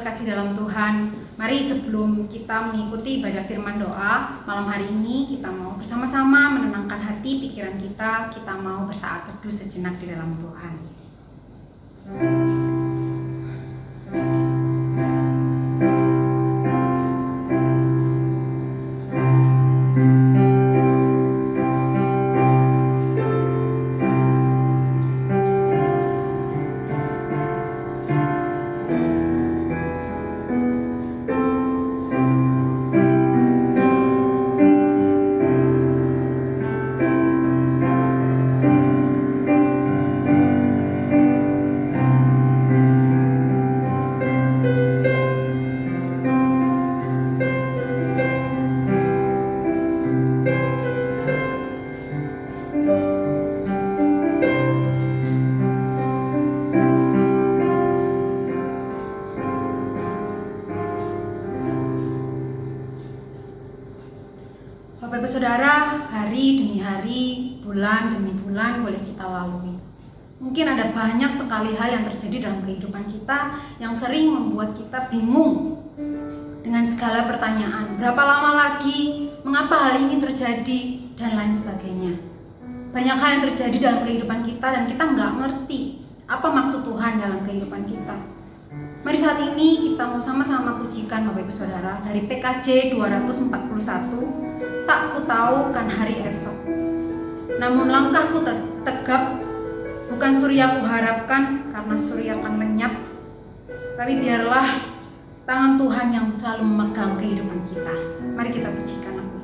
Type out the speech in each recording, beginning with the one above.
kasih dalam Tuhan, mari sebelum kita mengikuti ibadah firman doa malam hari ini, kita mau bersama-sama menenangkan hati pikiran kita mau bersaat teduh sejenak di dalam Tuhan. Bapak Ibu Saudara, hari demi hari, bulan demi bulan boleh kita lalui. Mungkin ada banyak sekali hal yang terjadi dalam kehidupan kita yang sering membuat kita bingung dengan segala pertanyaan. Berapa lama lagi? Mengapa hal ini terjadi? Dan lain sebagainya. Banyak hal yang terjadi dalam kehidupan kita dan kita nggak ngerti apa maksud Tuhan dalam kehidupan kita. Mari saat ini kita mau sama-sama pujikan Bapak Ibu Saudara dari PKJ 241. Tak ku tahu kan hari esok, namun langkahku tegap, bukan surya ku harapkan karena surya akan lenyap, tapi biarlah tangan Tuhan yang selalu memegang kehidupan kita. Mari kita pujikan lagu.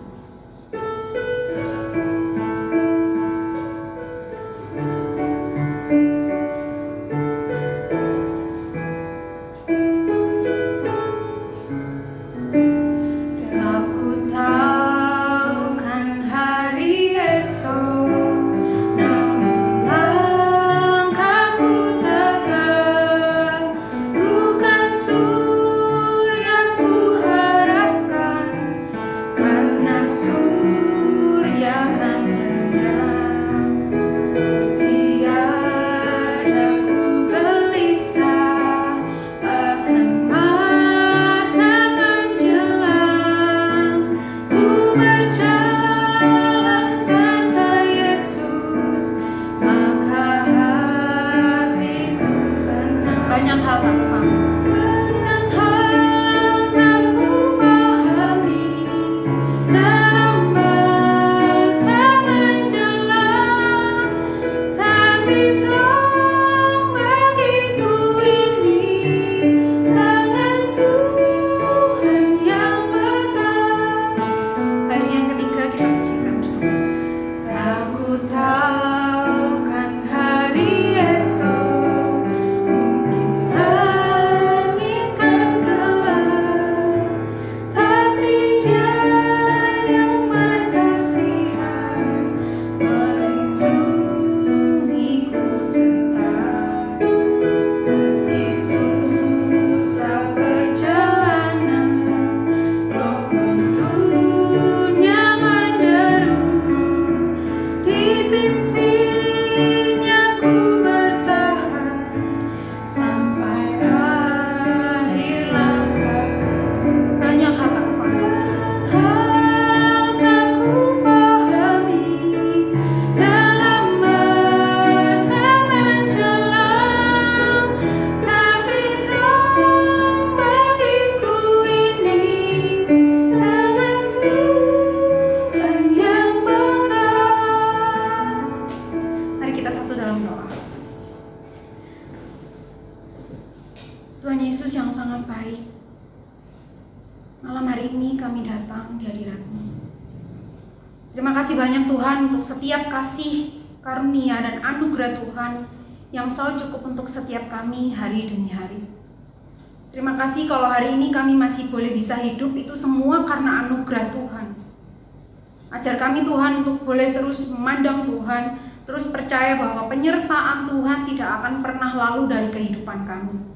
Banyak hal tak paham. Tuhan Yesus yang sangat baik, malam hari ini kami datang di hadirat-Mu. Terima kasih banyak Tuhan untuk setiap kasih, karunia, dan anugerah Tuhan yang selalu cukup untuk setiap kami hari demi hari. Terima kasih kalau hari ini kami masih boleh bisa hidup, itu semua karena anugerah Tuhan. Ajar kami Tuhan untuk boleh terus memandang Tuhan, terus percaya bahwa penyertaan Tuhan tidak akan pernah lalu dari kehidupan kami.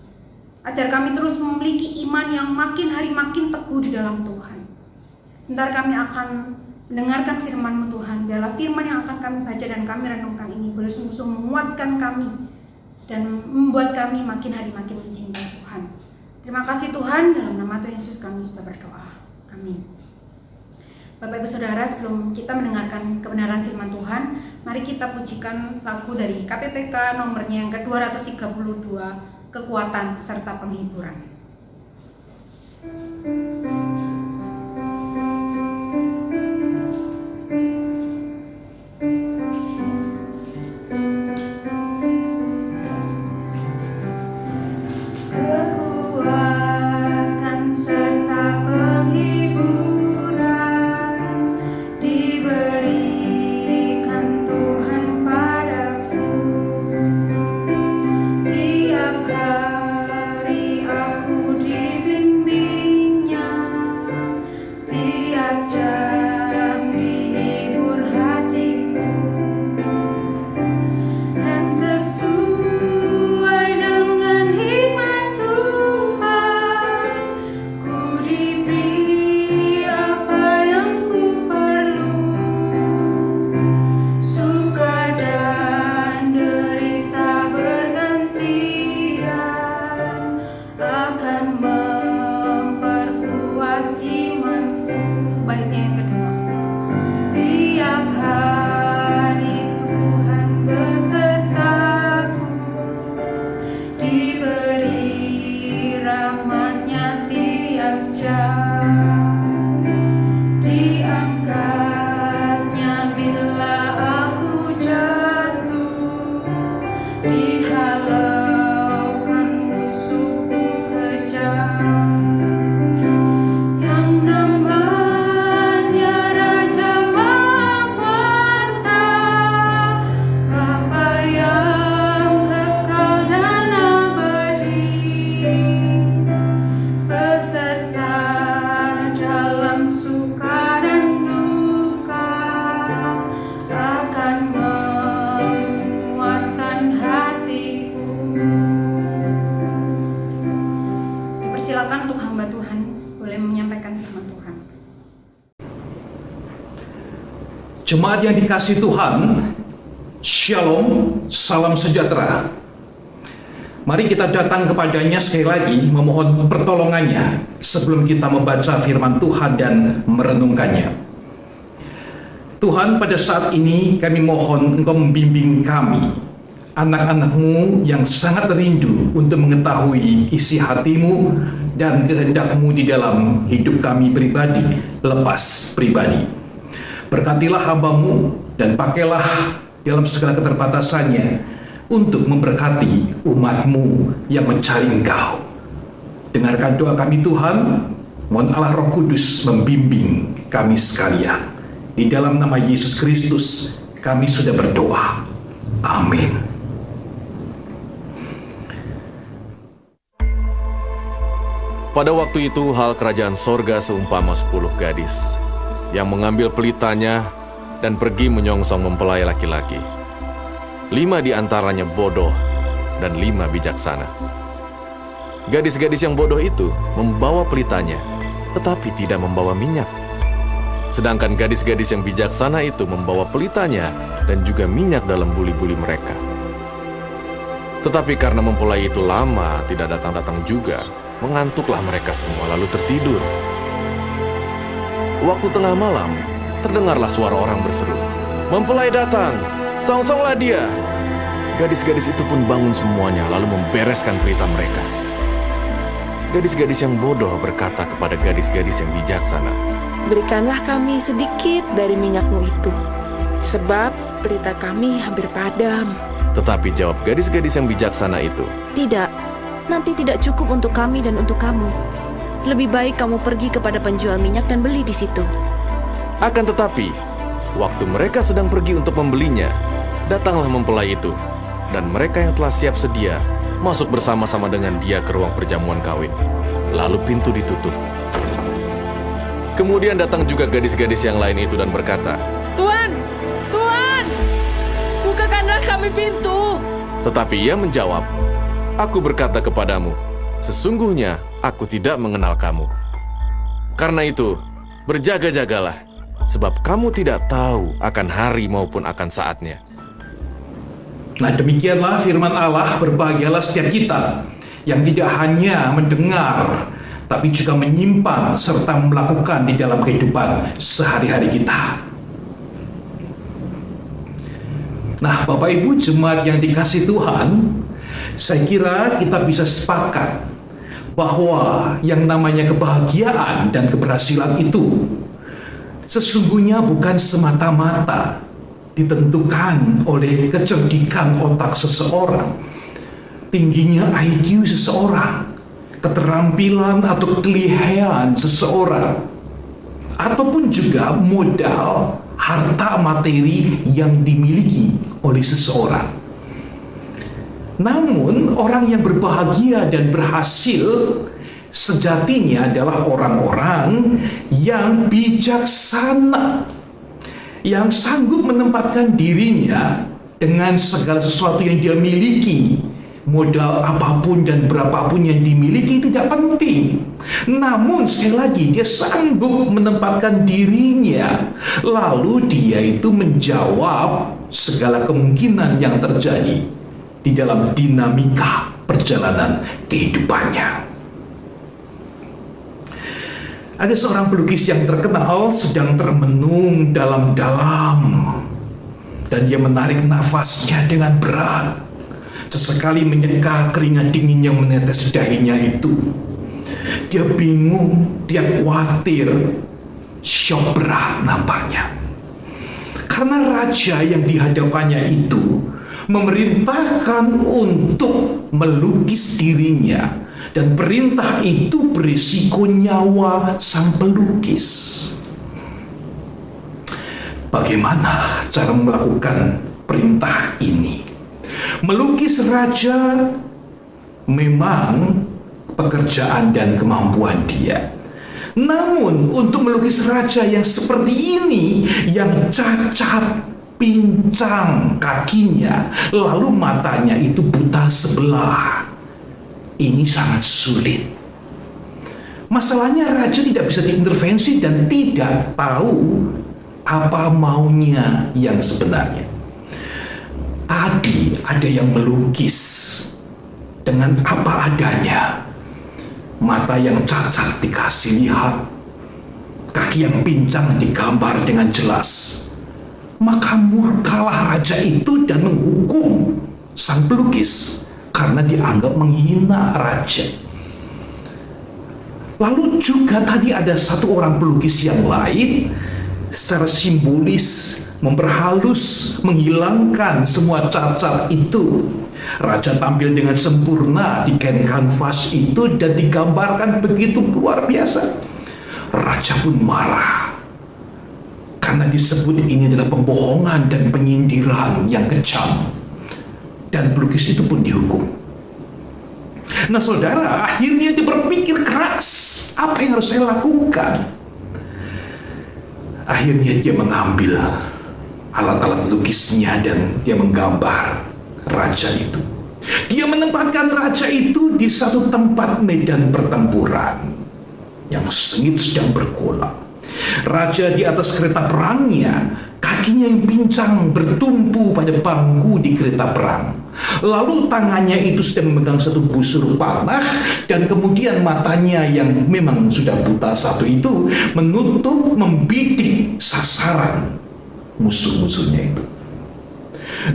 Ajar kami terus memiliki iman yang makin hari makin teguh di dalam Tuhan. Sebentar kami akan mendengarkan firman-Mu Tuhan. Biarlah firman yang akan kami baca dan kami renungkan ini boleh sungguh-sungguh menguatkan kami dan membuat kami makin hari makin mencintai Tuhan. Terima kasih Tuhan, dalam nama Tuhan Yesus kami sudah berdoa. Amin. Bapak Ibu Saudara, sebelum kita mendengarkan kebenaran firman Tuhan, mari kita pujikan lagu dari KPPK nomornya yang ke-232, Kekuatan serta Penghiburan. Jemaat yang dikasihi Tuhan, Shalom, salam sejahtera. Mari kita datang kepadanya sekali lagi memohon pertolongannya sebelum kita membaca firman Tuhan dan merenungkannya. Tuhan, pada saat ini kami mohon Engkau membimbing kami, anak-anak-Mu yang sangat rindu untuk mengetahui isi hati-Mu dan kehendak-Mu di dalam hidup kami pribadi, lepas pribadi. Berkatilah hamba-Mu dan pakailah dalam segala keterbatasannya untuk memberkati umat-Mu yang mencari Engkau. Dengarkan doa kami Tuhan, mohon Allah Roh Kudus membimbing kami sekalian. Di dalam nama Yesus Kristus kami sudah berdoa. Amin. Pada waktu itu hal kerajaan sorga seumpama 10 gadis yang mengambil pelitanya dan pergi menyongsong mempelai laki-laki. 5 di antaranya bodoh dan 5 bijaksana. Gadis-gadis yang bodoh itu membawa pelitanya, tetapi tidak membawa minyak. Sedangkan gadis-gadis yang bijaksana itu membawa pelitanya dan juga minyak dalam buli-buli mereka. Tetapi karena mempelai itu lama tidak datang-datang juga, mengantuklah mereka semua lalu tertidur. Waktu tengah malam, terdengarlah suara orang berseru, "Mempelai datang, songsonglah dia!" Gadis-gadis itu pun bangun semuanya lalu membereskan pelita mereka. Gadis-gadis yang bodoh berkata kepada gadis-gadis yang bijaksana, "Berikanlah kami sedikit dari minyakmu itu, sebab pelita kami hampir padam." Tetapi jawab gadis-gadis yang bijaksana itu, "Tidak, nanti tidak cukup untuk kami dan untuk kamu. Lebih baik kamu pergi kepada penjual minyak dan beli di situ." Akan tetapi, waktu mereka sedang pergi untuk membelinya, datanglah mempelai itu, dan mereka yang telah siap sedia masuk bersama-sama dengan dia ke ruang perjamuan kawin. Lalu pintu ditutup. Kemudian datang juga gadis-gadis yang lain itu dan berkata, "Tuan, Tuan, bukakanlah kami pintu." Tetapi ia menjawab, "Aku berkata kepadamu, sesungguhnya aku tidak mengenal kamu. Karena itu, berjaga-jagalah, sebab kamu tidak tahu akan hari maupun akan saatnya." Nah, demikianlah firman Allah. Berbahagialah setiap kita yang tidak hanya mendengar, tapi juga menyimpang serta melakukan di dalam kehidupan sehari-hari kita. Nah, Bapak Ibu jemaat yang dikasih Tuhan, saya kira kita bisa sepakat bahwa yang namanya kebahagiaan dan keberhasilan itu sesungguhnya bukan semata-mata ditentukan oleh kecerdikan otak seseorang, tingginya IQ seseorang, keterampilan atau kelihayan seseorang, ataupun juga modal harta materi yang dimiliki oleh seseorang. Namun, orang yang berbahagia dan berhasil sejatinya adalah orang-orang yang bijaksana, yang sanggup menempatkan dirinya dengan segala sesuatu yang dia miliki. Modal apapun dan berapapun yang dimiliki tidak penting. Namun sekali lagi dia sanggup menempatkan dirinya. Lalu dia itu menjawab segala kemungkinan yang terjadi di dalam dinamika perjalanan kehidupannya. Ada seorang pelukis yang terkenal sedang termenung dalam-dalam dan dia menarik nafasnya dengan berat. Sesekali menyeka keringat dingin yang menetes dahinya itu. Dia bingung, dia khawatir, syok berat nampaknya. Karena raja yang dihadapannya itu memerintahkan untuk melukis dirinya, dan perintah itu berisiko nyawa sang pelukis. Bagaimana cara melakukan perintah ini? Melukis raja memang pekerjaan dan kemampuan dia. Namun untuk melukis raja yang seperti ini, yang cacat, pincang kakinya, lalu matanya itu buta sebelah, ini sangat sulit. Masalahnya raja tidak bisa diintervensi dan tidak tahu apa maunya yang sebenarnya. Tadi ada yang melukis dengan apa adanya. Mata yang cacat dikasih lihat, kaki yang pincang digambar dengan jelas. Maka murkalah raja itu dan menghukum sang pelukis karena dianggap menghina raja. Lalu juga tadi ada satu orang pelukis yang lain secara simbolis memperhalus, menghilangkan semua cacat itu. Raja tampil dengan sempurna di kain kanvas itu dan digambarkan begitu luar biasa. Raja pun marah karena disebut ini adalah pembohongan dan penyindiran yang kejam. Dan pelukis itu pun dihukum. Nah saudara, akhirnya dia berpikir keras, apa yang harus saya lakukan? Akhirnya dia mengambil alat-alat lukisnya dan dia menggambar raja itu. Dia menempatkan raja itu di satu tempat medan pertempuran yang sengit sedang bergolak. Raja di atas kereta perangnya, kakinya yang pincang bertumpu pada bangku di kereta perang. Lalu tangannya itu sedang memegang satu busur panah, dan kemudian matanya yang memang sudah buta satu itu menutup, membidik sasaran musuh-musuhnya itu.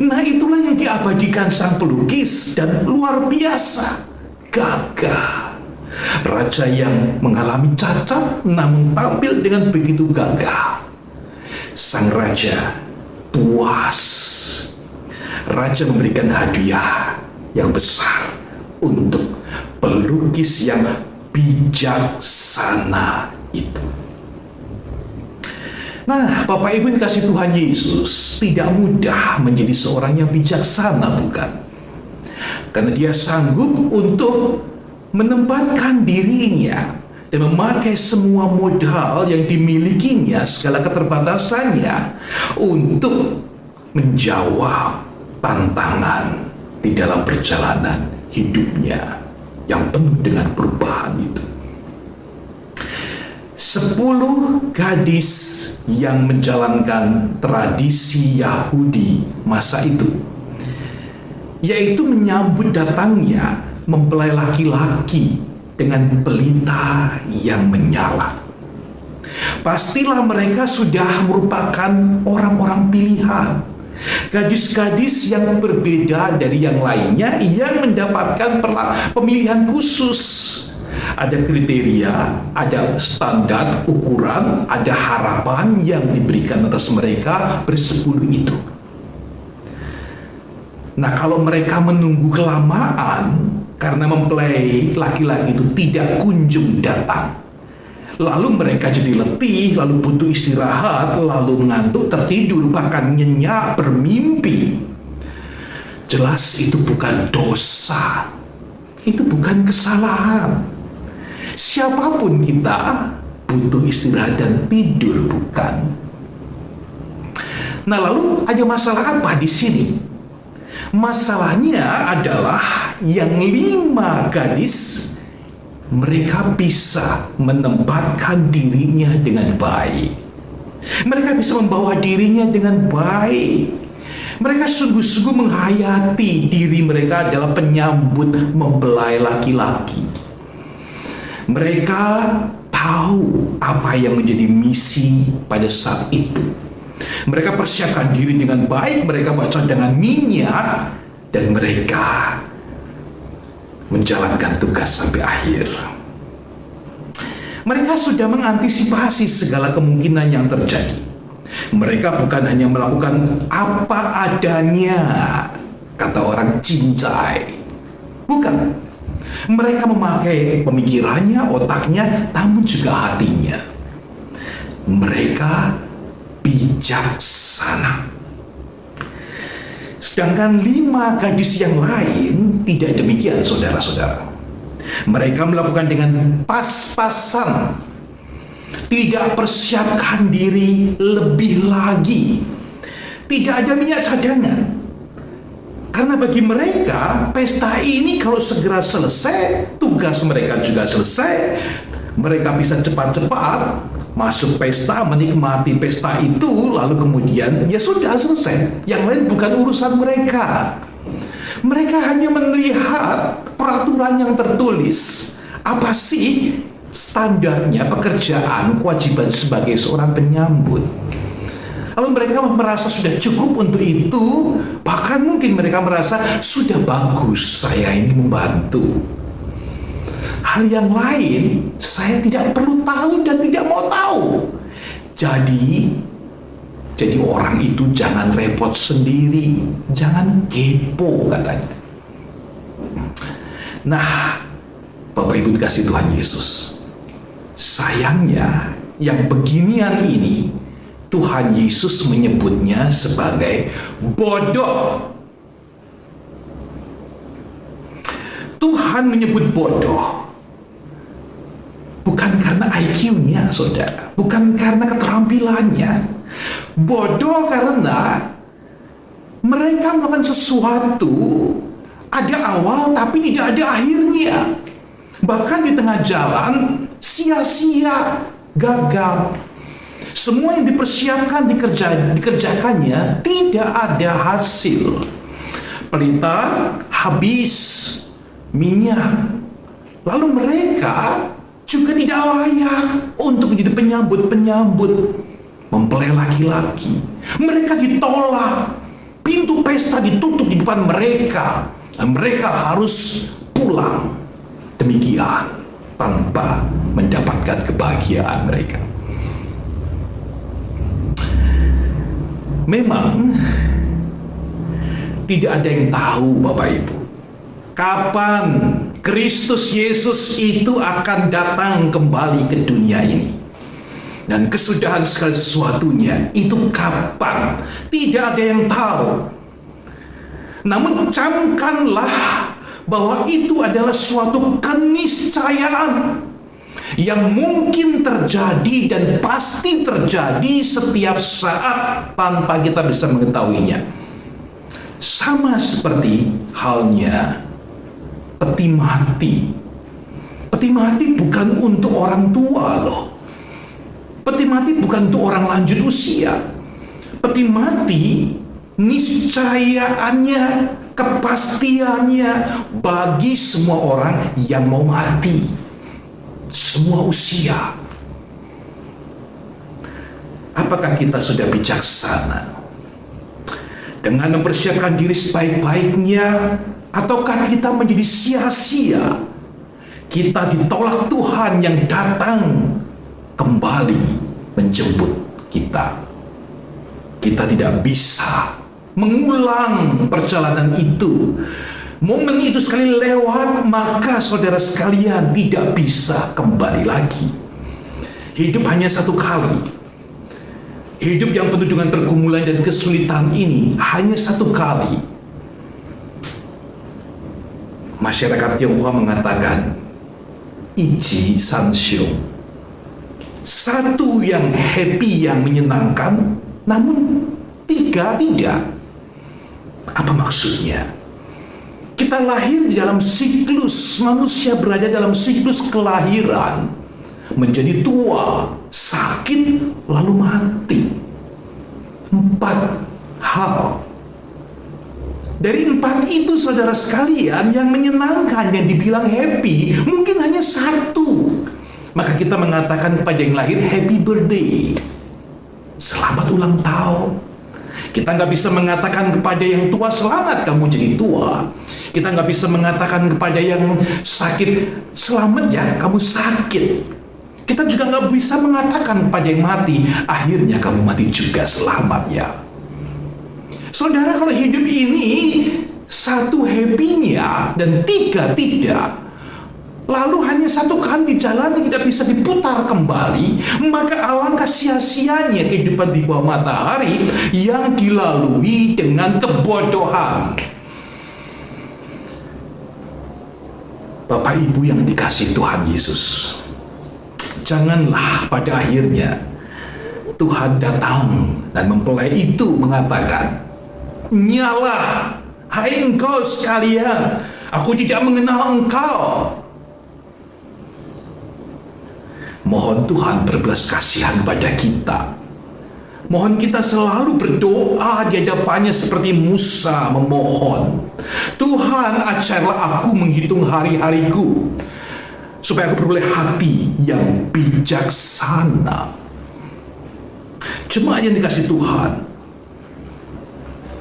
Nah itulah yang diabadikan sang pelukis, dan luar biasa gagah. Raja yang mengalami cacat namun tampil dengan begitu gagah. Sang raja puas. Raja memberikan hadiah yang besar untuk pelukis yang bijaksana itu. Nah, Bapak Ibu yang kasih Tuhan Yesus, tidak mudah menjadi seorang yang bijaksana, bukan? Karena dia sanggup untuk menempatkan dirinya dan memakai semua modal yang dimilikinya, segala keterbatasannya, untuk menjawab tantangan di dalam perjalanan hidupnya yang penuh dengan perubahan itu. 10 gadis yang menjalankan tradisi Yahudi masa itu, yaitu menyambut datangnya mempelai laki-laki dengan pelita yang menyala. Pastilah mereka sudah merupakan orang-orang pilihan, gadis-gadis yang berbeda dari yang lainnya yang mendapatkan pemilihan khusus. Ada kriteria, ada standar, ukuran, ada harapan yang diberikan atas mereka bersepuluh itu. Nah, kalau mereka menunggu kelamaan karena mempelai laki-laki itu tidak kunjung datang, lalu mereka jadi letih, lalu butuh istirahat, lalu mengantuk, tertidur, bahkan nyenyak, bermimpi. Jelas itu bukan dosa, itu bukan kesalahan. Siapapun kita butuh istirahat dan tidur, bukan? Nah, lalu ada masalah apa di sini? Masalahnya adalah yang 5 gadis, mereka bisa menempatkan dirinya dengan baik. Mereka bisa membawa dirinya dengan baik. Mereka sungguh-sungguh menghayati diri mereka adalah penyambut mempelai laki-laki. Mereka tahu apa yang menjadi misi pada saat itu. Mereka persiapkan diri dengan baik, mereka baca dengan minyak, dan mereka menjalankan tugas sampai akhir. Mereka sudah mengantisipasi segala kemungkinan yang terjadi. Mereka bukan hanya melakukan apa adanya, kata orang cincai. Bukan. Mereka memakai pemikirannya, otaknya, namun juga hatinya. Mereka bijaksana. Sedangkan 5 gadis yang lain tidak demikian, saudara-saudara. Mereka melakukan dengan pas-pasan, tidak persiapkan diri lebih lagi, tidak ada minyak cadangan. Karena bagi mereka, pesta ini kalau segera selesai, tugas mereka juga selesai, mereka bisa cepat-cepat masuk pesta, menikmati pesta itu, lalu kemudian ya sudah selesai. Yang lain bukan urusan mereka. Mereka hanya melihat peraturan yang tertulis. Apa sih standarnya pekerjaan, kewajiban sebagai seorang penyambut? Lalu mereka merasa sudah cukup untuk itu. Bahkan mungkin mereka merasa sudah bagus saya ini membantu. Hal yang lain saya tidak perlu tahu dan tidak mau tahu. Jadi orang itu jangan repot sendiri, jangan kepo, katanya. Nah, Bapak Ibu dikasih Tuhan Yesus, sayangnya yang beginian ini Tuhan Yesus menyebutnya sebagai bodoh. Tuhan menyebut bodoh bukan karena IQ-nya, saudara, bukan karena keterampilannya. Bodoh karena mereka melakukan sesuatu, ada awal tapi tidak ada akhirnya. Bahkan di tengah jalan sia-sia, gagal. Semua yang dipersiapkan dikerjakannya tidak ada hasil. Pelita habis, minyak. Lalu mereka juga tidak layak untuk menjadi penyambut mempelai laki-laki. Mereka ditolak, pintu pesta ditutup di depan mereka, dan mereka harus pulang demikian tanpa mendapatkan kebahagiaan mereka. Memang tidak ada yang tahu, Bapak Ibu, kapan Kristus Yesus itu akan datang kembali ke dunia ini. Dan kesudahan segala sesuatunya itu kapan? Tidak ada yang tahu. Namun camkanlah bahwa itu adalah suatu keniscayaan yang mungkin terjadi dan pasti terjadi setiap saat tanpa kita bisa mengetahuinya. Sama seperti halnya peti mati. Peti mati bukan untuk orang tua loh. Peti mati bukan untuk orang lanjut usia. Peti mati niscayaannya kepastiannya bagi semua orang yang mau mati, semua usia. Apakah kita sudah bijaksana dengan mempersiapkan diri sebaik-baiknya, ataukah kita menjadi sia-sia? Kita ditolak Tuhan yang datang kembali menjemput kita. Kita tidak bisa mengulang perjalanan itu. Momen itu sekali lewat, maka saudara sekalian tidak bisa kembali lagi. Hidup hanya satu kali. Hidup yang penuh dengan pergumulan dan kesulitan ini hanya satu kali. Masyarakat Tionghoa mengatakan Ichi Sanxiong, satu yang happy, yang menyenangkan, namun tiga tidak. Apa maksudnya? Kita lahir di dalam siklus, manusia berada dalam siklus kelahiran, menjadi tua, sakit, lalu mati. 4 hal. Dari 4 itu, saudara sekalian, yang menyenangkan, yang dibilang happy, mungkin hanya 1. Maka kita mengatakan kepada yang lahir, happy birthday, selamat ulang tahun. Kita nggak bisa mengatakan kepada yang tua, selamat kamu jadi tua. Kita nggak bisa mengatakan kepada yang sakit, selamat ya kamu sakit. Kita juga nggak bisa mengatakan kepada yang mati, akhirnya kamu mati juga, selamat ya. Saudara, kalau hidup ini 1 happy-nya dan 3 tidak, lalu hanya 1 kali di jalan yang tidak bisa diputar kembali, maka alangkah sia-sianya kehidupan di bawah matahari yang dilalui dengan kebodohan. Bapak Ibu yang dikasihi Tuhan Yesus, janganlah pada akhirnya Tuhan datang dan mempelai itu mengatakan, "Nyalah, hai engkau sekalian, aku tidak mengenal engkau." Mohon Tuhan berbelas kasihan kepada kita. Mohon kita selalu berdoa di hadapannya seperti Musa memohon, "Tuhan, ajarlah aku menghitung hari-hariku, supaya aku beroleh hati yang bijaksana." Jemaat yang dikasihi Tuhan,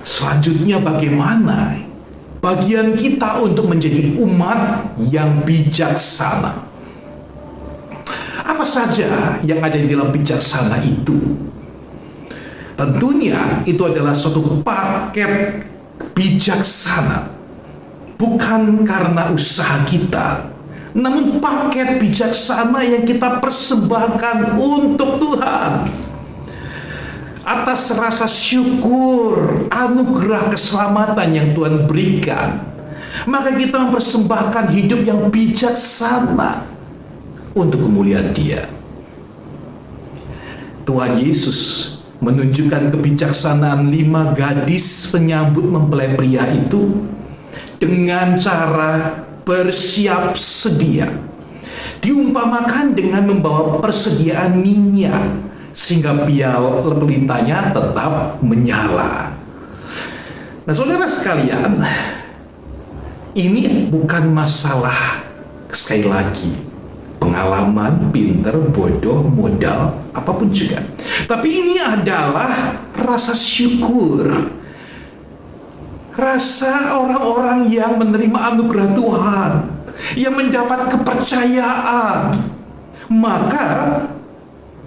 selanjutnya bagaimana bagian kita untuk menjadi umat yang bijaksana? Apa saja yang ada di dalam bijaksana itu? Tentunya itu adalah suatu paket bijaksana, bukan karena usaha kita, namun paket bijaksana yang kita persembahkan untuk Tuhan. Atas rasa syukur, anugerah keselamatan yang Tuhan berikan, maka kita mempersembahkan hidup yang bijaksana untuk kemuliaan Dia. Tuhan Yesus menunjukkan kebijaksanaan 5 gadis penyambut mempelai pria itu dengan cara bersiap sedia. Diumpamakan dengan membawa persediaan minyak, sehingga piala pelitanya tetap menyala. Nah, saudara sekalian, ini bukan masalah, sekali lagi, pengalaman, pinter, bodoh, modal, apapun juga. Tapi ini adalah rasa syukur, rasa orang-orang yang menerima anugerah Tuhan, yang mendapat kepercayaan, maka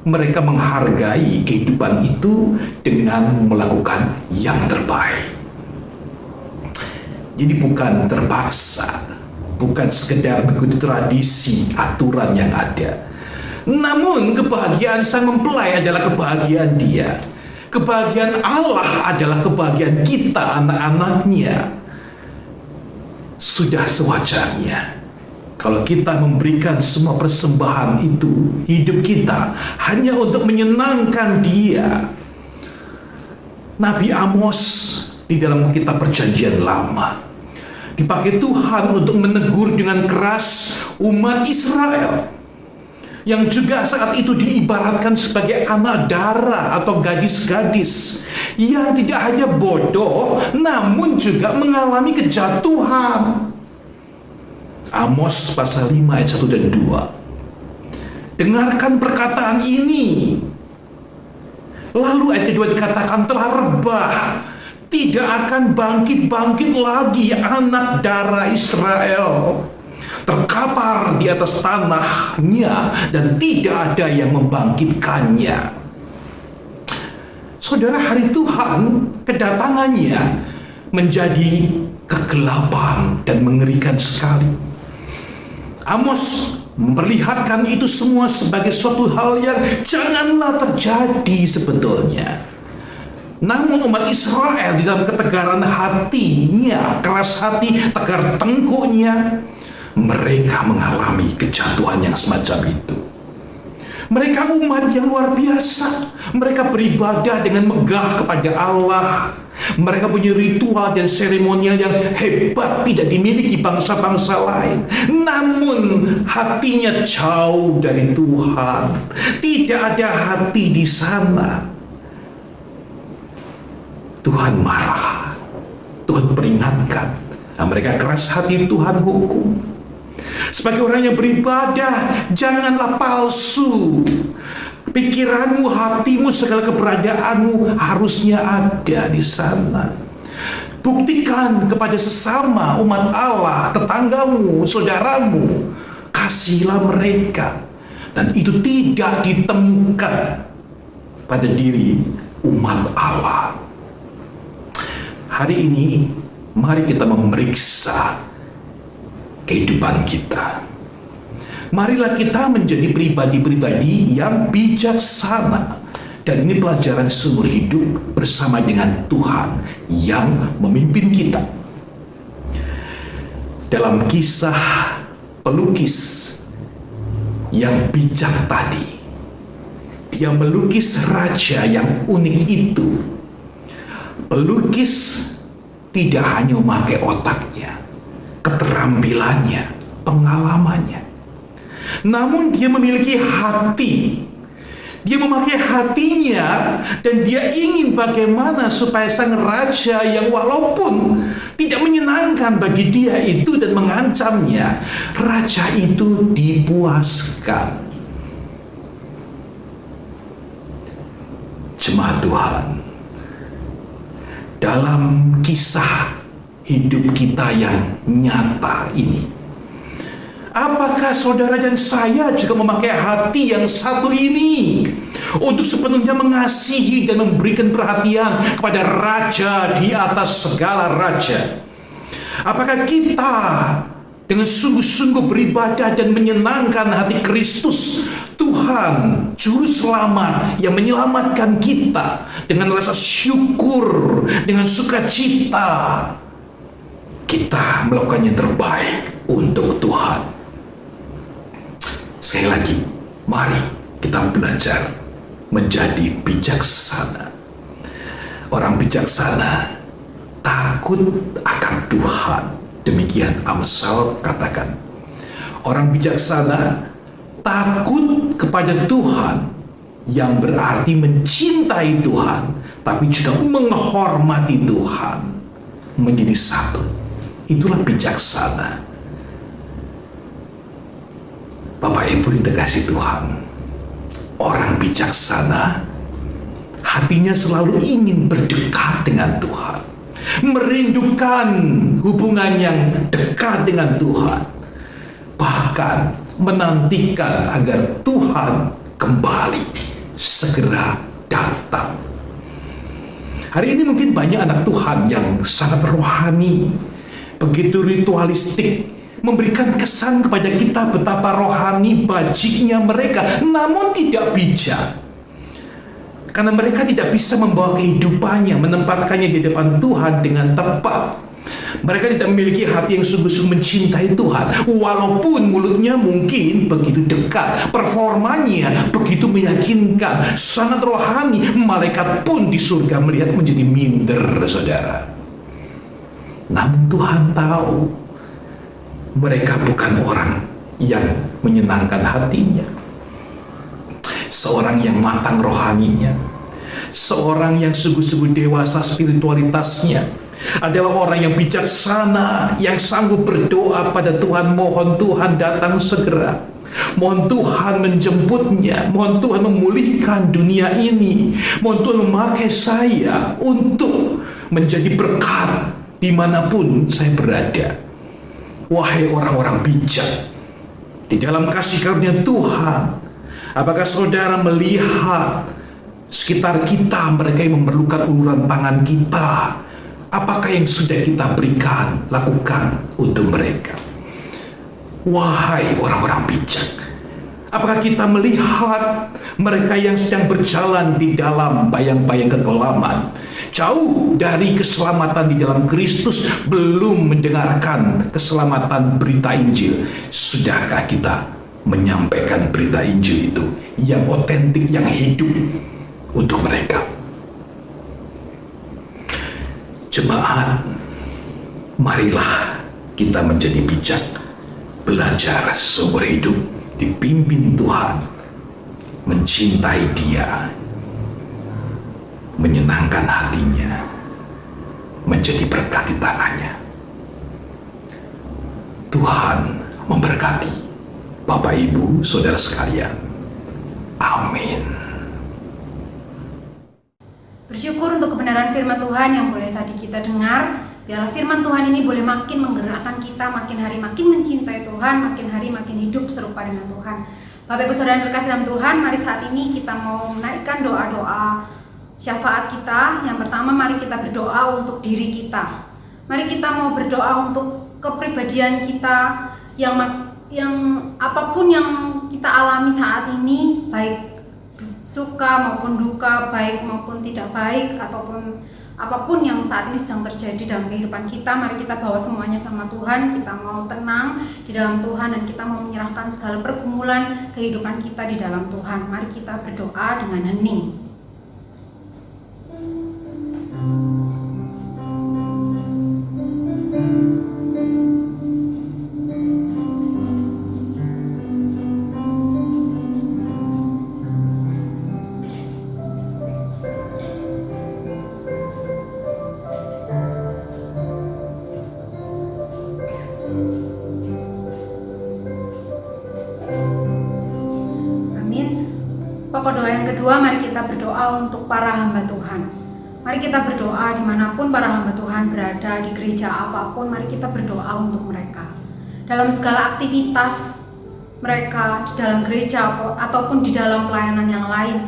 mereka menghargai kehidupan itu dengan melakukan yang terbaik. Jadi bukan terpaksa, bukan sekedar mengikuti tradisi, aturan yang ada. Namun kebahagiaan sang mempelai adalah kebahagiaan dia. Kebahagiaan Allah adalah kebahagiaan kita, anak-anaknya. Sudah sewajarnya kalau kita memberikan semua persembahan itu, hidup kita hanya untuk menyenangkan Dia. Nabi Amos di dalam kitab Perjanjian Lama dipakai Tuhan untuk menegur dengan keras umat Israel, yang juga saat itu diibaratkan sebagai anak dara atau gadis-gadis yang tidak hanya bodoh, namun juga mengalami kejatuhan. Amos pasal 5 ayat 1 dan 2. Dengarkan perkataan ini. Lalu ayat kedua dikatakan, telah rebah, tidak akan bangkit-bangkit lagi anak darah Israel. Terkapar di atas tanahnya dan tidak ada yang membangkitkannya. Saudara, hari Tuhan kedatangannya menjadi kegelapan dan mengerikan sekali. Amos memperlihatkan itu semua sebagai suatu hal yang janganlah terjadi sebetulnya. Namun umat Israel di dalam ketegaran hatinya, keras hati, tegar tengkuknya, mereka mengalami kejatuhan yang semacam itu. Mereka umat yang luar biasa. Mereka beribadah dengan megah kepada Allah. Mereka punya ritual dan seremonial yang hebat, tidak dimiliki bangsa-bangsa lain. Namun hatinya jauh dari Tuhan. Tidak ada hati di sana. Tuhan marah. Tuhan peringatkan. Nah, mereka keras hati, Tuhan hukum. Sebagai orang yang beribadah, janganlah palsu. Pikiranmu, hatimu, segala keberadaanmu harusnya ada di sana. Buktikan kepada sesama umat Allah, tetanggamu, saudaramu. Kasihilah mereka. Dan itu tidak ditemukan pada diri umat Allah. Hari ini, mari kita memeriksa kehidupan kita. Marilah kita menjadi pribadi-pribadi yang bijaksana. Dan ini pelajaran seumur hidup bersama dengan Tuhan yang memimpin kita. Dalam kisah pelukis yang bijak tadi, dia melukis raja yang unik itu. Pelukis tidak hanya memakai otaknya, keterampilannya, pengalamannya, namun dia memiliki hati. Dia memakai hatinya dan dia ingin bagaimana supaya sang raja yang walaupun tidak menyenangkan bagi dia itu dan mengancamnya, raja itu dipuaskan. Jemaat Tuhan, dalam kisah hidup kita yang nyata ini, apakah saudara dan saya juga memakai hati yang satu ini untuk sepenuhnya mengasihi dan memberikan perhatian kepada raja di atas segala raja? Apakah kita dengan sungguh-sungguh beribadah dan menyenangkan hati Kristus, Tuhan Juru Selamat yang menyelamatkan kita, dengan rasa syukur, dengan sukacita, kita melakukan yang terbaik untuk Tuhan. Sekali lagi, mari kita belajar menjadi bijaksana. Orang bijaksana takut akan Tuhan. Demikian Amsal katakan. Orang bijaksana takut kepada Tuhan, yang berarti mencintai Tuhan, tapi juga menghormati Tuhan, menjadi satu. Itulah bijaksana. Bapak Ibu yang dikasihi Tuhan, orang bijaksana hatinya selalu ingin berdekat dengan Tuhan, merindukan hubungan yang dekat dengan Tuhan, bahkan menantikan agar Tuhan kembali segera datang. Hari ini mungkin banyak anak Tuhan yang sangat rohani, begitu ritualistik, memberikan kesan kepada kita betapa rohani bajiknya mereka, namun tidak bijak. Karena mereka tidak bisa membawa kehidupannya, menempatkannya di depan Tuhan dengan tepat. Mereka tidak memiliki hati yang sungguh-sungguh mencintai Tuhan. Walaupun mulutnya mungkin begitu dekat, performanya begitu meyakinkan, sangat rohani, malaikat pun di surga melihat menjadi minder, saudara. Namun Tuhan tahu mereka bukan orang yang menyenangkan hatinya. Seorang yang matang rohaninya, Seorang yang sungguh-sungguh dewasa spiritualitasnya adalah orang yang bijaksana, yang sanggup berdoa pada Tuhan, mohon Tuhan datang segera, mohon Tuhan menjemputnya, mohon Tuhan memulihkan dunia ini, mohon Tuhan memakai saya untuk menjadi berkat dimanapun saya berada. Wahai orang-orang bijak di dalam kasih karunia Tuhan, apakah saudara melihat sekitar kita mereka yang memerlukan uluran tangan kita? Apakah yang sudah kita berikan, lakukan untuk mereka? Wahai orang-orang bijak, apakah kita melihat mereka yang sedang berjalan di dalam bayang-bayang kekelaman, jauh dari keselamatan di dalam Kristus, belum mendengarkan keselamatan berita Injil? Sudahkah kita menyampaikan berita Injil itu yang otentik, yang hidup untuk mereka? Jemaat, marilah kita menjadi bijak, belajar seumur hidup, dipimpin Tuhan, mencintai Dia, menyenangkan hatinya, menjadi berkat di tangannya. Tuhan memberkati Bapak, Ibu, Saudara sekalian. Amin. Bersyukur untuk kebenaran firman Tuhan yang boleh tadi kita dengar. Biarlah firman Tuhan ini boleh makin menggerakkan kita, makin hari makin mencintai Tuhan, makin hari makin hidup serupa dengan Tuhan. Bapak Ibu Saudara yang terkasih dalam Tuhan, mari saat ini kita mau menaikkan doa-doa syafaat kita. Yang pertama, mari kita berdoa untuk diri kita. Mari kita mau berdoa untuk kepribadian kita yang apapun yang kita alami saat ini, baik suka maupun duka, baik maupun tidak baik, ataupun apapun yang saat ini sedang terjadi dalam kehidupan kita, mari kita bawa semuanya sama Tuhan. Kita mau tenang di dalam Tuhan dan kita mau menyerahkan segala pergumulan kehidupan kita di dalam Tuhan. Mari kita berdoa dengan hening. Pokok doa yang kedua, mari kita berdoa untuk para hamba Tuhan. Mari kita berdoa dimanapun para hamba Tuhan berada, di gereja apapun, mari kita berdoa untuk mereka. Dalam segala aktivitas mereka di dalam gereja ataupun di dalam pelayanan yang lain,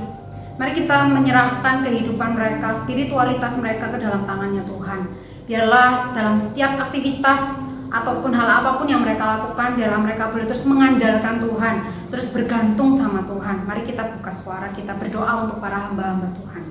mari kita menyerahkan kehidupan mereka, spiritualitas mereka ke dalam tangannya Tuhan. Biarlah dalam setiap aktivitas ataupun hal apapun yang mereka lakukan, biarlah mereka boleh terus mengandalkan Tuhan, terus bergantung sama Tuhan. Mari kita buka suara, kita berdoa untuk para hamba-hamba Tuhan.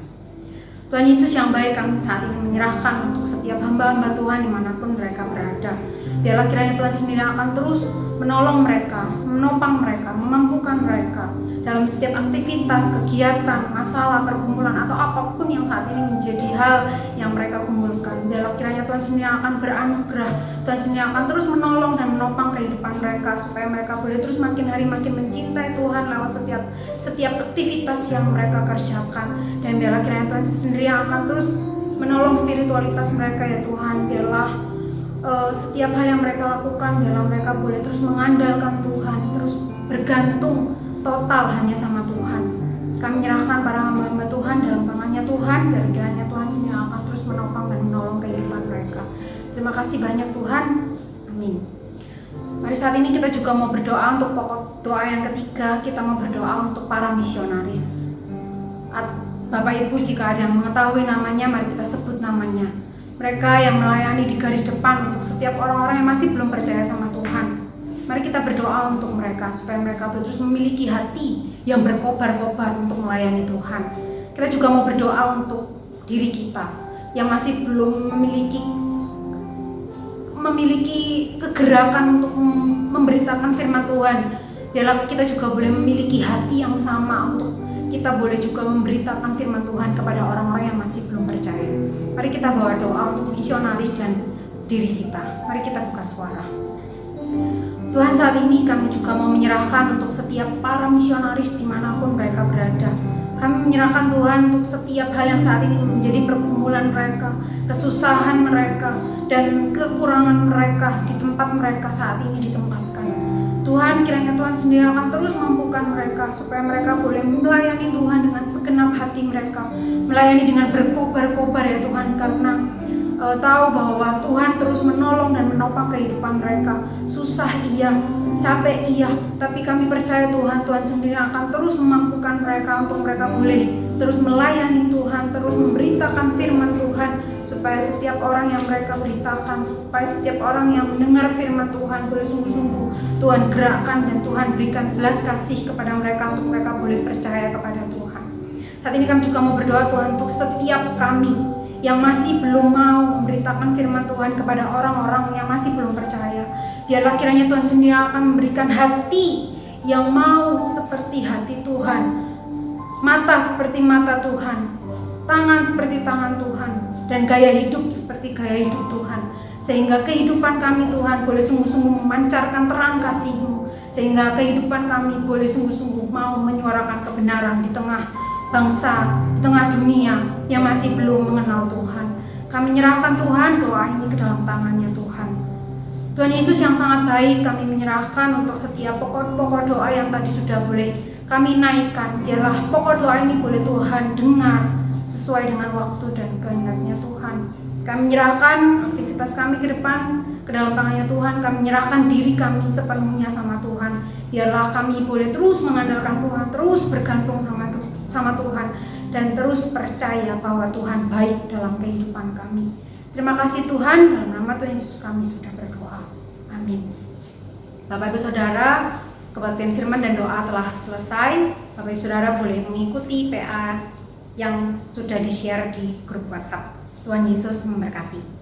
Tuhan Yesus yang baik, kami saat ini menyerahkan untuk setiap hamba-hamba Tuhan dimanapun mereka berada. Biarlah kiranya Tuhan sendiri akan terus menolong mereka, menopang mereka, memampukan mereka dalam setiap aktivitas, kegiatan, masalah, pergumulan, atau apapun yang saat ini menjadi hal yang mereka gumulkan. Biarlah kiranya Tuhan sendiri akan beranugerah, Tuhan sendiri akan terus menolong dan menopang kehidupan mereka, supaya mereka boleh terus makin hari makin mencintai Tuhan lewat setiap aktivitas yang mereka kerjakan. Dan biarlah kiranya Tuhan sendiri akan terus menolong spiritualitas mereka ya Tuhan. Biarlah setiap hal yang mereka lakukan, biarlah mereka boleh terus mengandalkan Tuhan, terus bergantung total hanya sama Tuhan. Kami menyerahkan para hamba-hamba Tuhan dalam tangannya Tuhan, dan kiranya Tuhan sendiri akan terus menopang dan menolong kehidupan mereka. Terima kasih banyak Tuhan. Amin. Mari saat ini kita juga mau berdoa untuk pokok doa yang ketiga. Kita mau berdoa untuk para misionaris. Bapak Ibu, jika ada yang mengetahui namanya, mari kita sebut namanya. Mereka yang melayani di garis depan untuk setiap orang-orang yang masih belum percaya sama Tuhan. Mari kita berdoa untuk mereka, supaya mereka terus memiliki hati yang berkobar-kobar untuk melayani Tuhan. Kita juga mau berdoa untuk diri kita yang masih belum memiliki kegerakan untuk memberitakan firman Tuhan. Biarlah kita juga boleh memiliki hati yang sama untuk kita boleh juga memberitakan firman Tuhan kepada orang-orang yang masih belum percaya. Mari kita bawa doa untuk misionaris dan diri kita. Mari kita buka suara. Tuhan, saat ini kami juga mau menyerahkan untuk setiap para misionaris dimanapun mereka berada. Kami menyerahkan Tuhan untuk setiap hal yang saat ini menjadi pergumulan mereka, kesusahan mereka, dan kekurangan mereka di tempat mereka saat ini ditempatkan. Tuhan, kiranya Tuhan sendiri akan terus mampukan mereka supaya mereka boleh melayani Tuhan dengan segenap hati mereka, melayani dengan berkobar-kobar ya Tuhan, karena tahu bahwa Tuhan terus menolong dan menopang kehidupan mereka. Susah iya, capek iya, tapi kami percaya Tuhan sendiri akan terus memampukan mereka untuk mereka boleh terus melayani Tuhan, terus memberitakan firman Tuhan, supaya setiap orang yang mereka beritakan, supaya setiap orang yang mendengar firman Tuhan boleh sungguh-sungguh Tuhan gerakkan dan Tuhan berikan belas kasih kepada mereka untuk mereka boleh percaya kepada Tuhan. Saat ini kami juga mau berdoa Tuhan untuk setiap kami yang masih belum mau memberitakan firman Tuhan kepada orang-orang yang masih belum percaya. Biarlah kiranya Tuhan sendiri akan memberikan hati yang mau seperti hati Tuhan, mata seperti mata Tuhan, tangan seperti tangan Tuhan, dan gaya hidup seperti gaya hidup Tuhan. Sehingga kehidupan kami Tuhan boleh sungguh-sungguh memancarkan terang kasih-Mu, sehingga kehidupan kami boleh sungguh-sungguh mau menyuarakan kebenaran di tengah bangsa, di tengah dunia yang masih belum mengenal Tuhan. Kami menyerahkan Tuhan doa ini ke dalam tangan-Nya Tuhan. Tuhan Yesus yang sangat baik, kami menyerahkan untuk setiap pokok-pokok doa yang tadi sudah boleh kami naikkan. Biarlah pokok doa ini boleh Tuhan dengar sesuai dengan waktu dan kehendak-Nya Tuhan. Kami menyerahkan aktivitas kami ke depan ke dalam tangan-Nya Tuhan. Kami menyerahkan diri kami sepenuhnya sama Tuhan. Biarlah kami boleh terus mengandalkan Tuhan, terus bergantung sama Tuhan, dan terus percaya bahwa Tuhan baik dalam kehidupan kami. Terima kasih Tuhan, dalam nama Tuhan Yesus kami sudah berdoa. Amin. Bapak Ibu Saudara, kebaktian firman dan doa telah selesai. Bapak Ibu Saudara boleh mengikuti PA yang sudah di-share di grup WhatsApp. Tuhan Yesus memberkati.